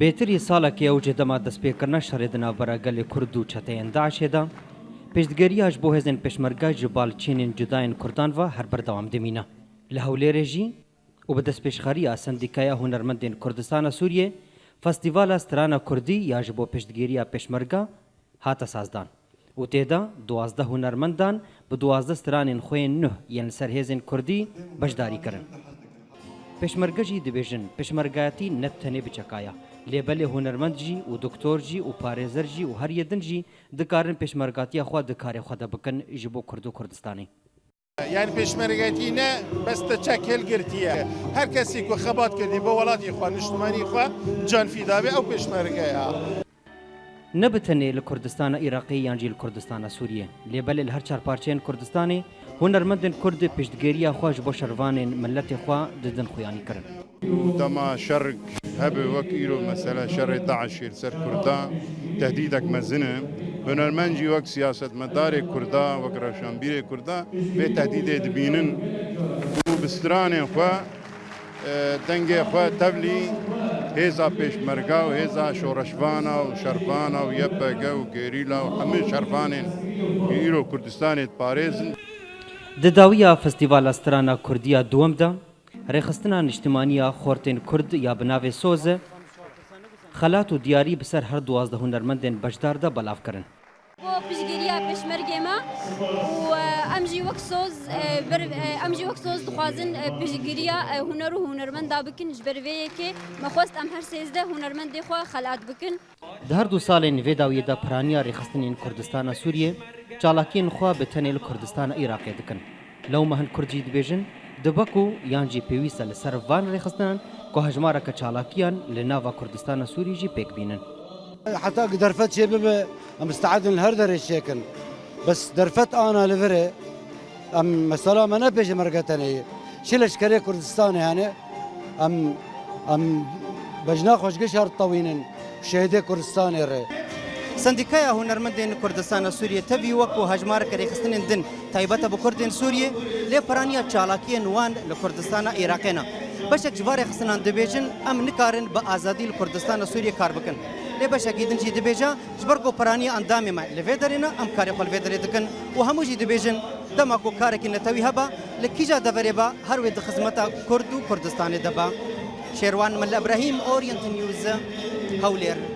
بێتری ساڵێکی ئەو جێدەما دەستپێکردنە شەڕێ ناوبەرە گەلێ کورد و چەتەیەن داعشێدا پێشتگەریاش بۆ هێزن پێشمەرگای جبالچینên cudayên Kurdan ve her berdewam dimîne. Li Hewlêrê jî û bi destpêşxeriya Sendîkaya Hunermendên Kurdistana Sûriyê Festîvala Strana Kurdî ya ji bo pêştgiriya pêşmerga hate sazdan û têda 12 hunermendan bi 12 stranên xwe yên nûh yên li ser hêzên Kurdî beşdarî kirin. Pêşmerge jî dibêjin pêşmergayetî ne tenê biçekaya. Lêbelê hunermend jî û doktor jî û parêzer jî û her yedin jî dikarin pêşmergatiya xwe di karê xwe de bikin ji bo Kurd û Kurdistanê. Yani pêşmergetî ne bes te çek hilgirtiye. Her kesî ku xebat kirdî bo welatê xwe niştimanî xwe can fîda be ew pêşmergeya. Ne bi tenê li Kurdistana Iraqê yan jî li Kurdistana Sûriyê. Lêbelê li her çarparçeyên Kurdistanê hunermendên Kurd pêştgeriya xwe ji bo şervanên milletê xwe didin xuyanî kirin. دما شر هبه وك إيرو مثلا شر داعش سر كردان تهديدك مزنه هنرمنجي وك سياسة مدار كردان وك رشانبير كردان في تهديد دبينن وبستران خوا دنگ خوا تبلي هزا پشمرگا و هزا شورشوانا و شرفانا و يبقى و گيريلا و همه شرفانين إيرو كردستان باريزن Di dawiya Festîvala Strana Kurdiya duwem de rêxistina niştimaniya xortên Kurd ya bi navê Soz e xelat û diyarî bi ser her 12 hunermendên beşdar de belav kirin. بۆ پشتگیریە پێشمەرگێمە و ئەمژی وەک سۆز ئەمژی وەک سۆز دخوازن پشتگیریە هونەر و هونەرمەندا بکن ji ber vê yekê mexwest em her sêzde hunermendê xwe xelat bikin. Di her du salên vê dawiyê de piraniya rêxistinên Kurdistana Sûriyê çalakiyên xwe bi tenê li Kurdistana Iraqê dikin. Lewma hin Kurd jî dibêjin dibek û yan jî pêwîst e li ser van rêxistinan ku hejmareke çalakiyan li nava Kurdistana Sûrî jî pêk bînin. حتى درفت شيء ببه ام مستعد الهردر الشيكن بس درفت انا لفري ام مثلا ما نبيش مرقتني شلش كري كردستان يعني ام بجنا خوش قشر طوينن شهيده كردستان ري سندیکای هنرمندین کردستان سوریه تبی وقت و هجمار کری خستن دن تایبت با کردین سوریه لی پرانیا چالاکی نوان لکردستان عراقینا باشک جوار خستن دبیجن ام نکارن با آزادی لکردستان سوریه کار بکن لی باشک ایدن جی دبیجا جبر کو پرانی اندامی ما لفیدرینا ام کاری خال فیدری دکن و همو جی دبیجن دما کو کار کی نتوی هبا لکیجا دبره با هر وید خدمتا کرد و کردستان دبا شیروان مل ابراهیم اورینت نیوز هولیر